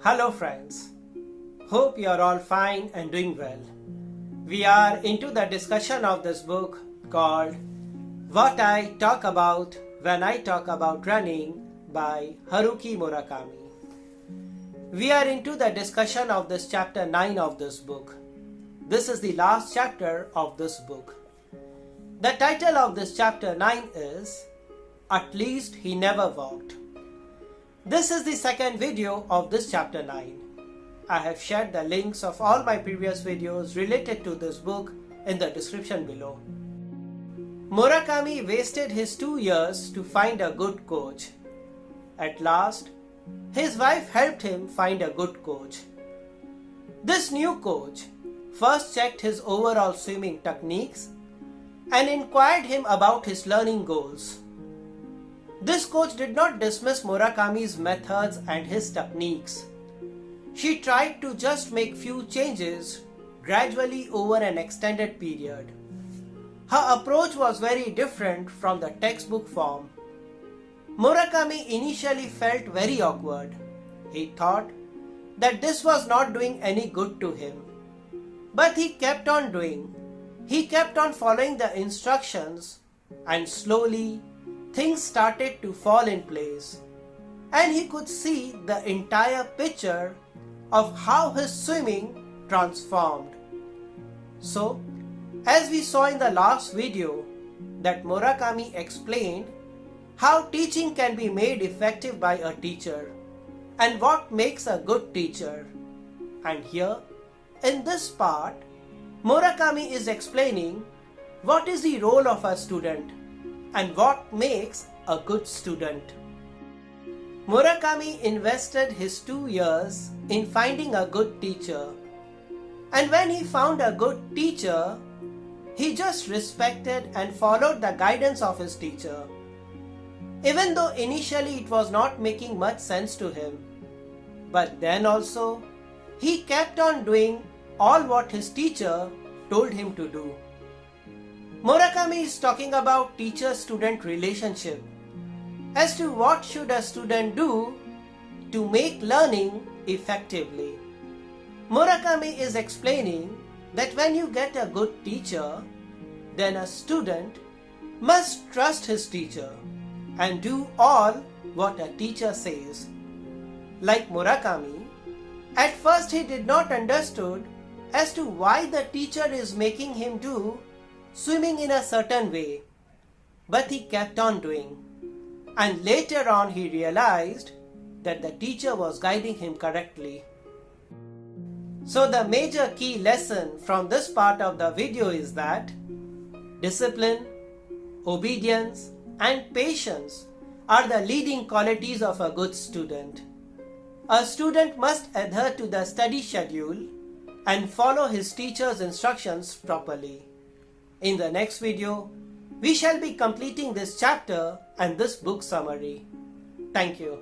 Hello friends, hope you are all fine and doing well. We are into the discussion of this book called What I Talk About When I Talk About Running by Haruki Murakami. We are into the discussion of this chapter 9 of this book. This is the last chapter of this book. The title of this chapter 9 is At Least He Never Walked. This is the second video of this chapter 9. I have shared the links of all my previous videos related to this book in the description below. Murakami wasted his 2 years to find a good coach. At last, his wife helped him find a good coach. This new coach first checked his overall swimming techniques and inquired him about his learning goals. This coach did not dismiss Murakami's methods and his techniques. She tried to just make few changes gradually over an extended period. Her approach was very different from the textbook form. Murakami initially felt very awkward. He thought that this was not doing any good to him. But he kept on doing. He kept on following the instructions, and slowly things started to fall in place, and he could see the entire picture of how his swimming transformed. So, as we saw in the last video, that Murakami explained how teaching can be made effective by a teacher and what makes a good teacher. And here, in this part, Murakami is explaining what is the role of a student and what makes a good student. Murakami invested his 2 years in finding a good teacher, and when he found a good teacher, he just respected and followed the guidance of his teacher. Even though initially it was not making much sense to him, but then also he kept on doing all what his teacher told him to do. Murakami is talking about teacher-student relationship as to what should a student do to make learning effectively. Murakami is explaining that when you get a good teacher, then a student must trust his teacher and do all what a teacher says. Like Murakami, at first he did not understood as to why the teacher is making him do swimming in a certain way, but he kept on doing, and later on he realized that the teacher was guiding him correctly. So the major key lesson from this part of the video is that discipline, obedience, and patience are the leading qualities of a good student. A student must adhere to the study schedule and follow his teacher's instructions properly. In the next video, we shall be completing this chapter and this book summary. Thank you.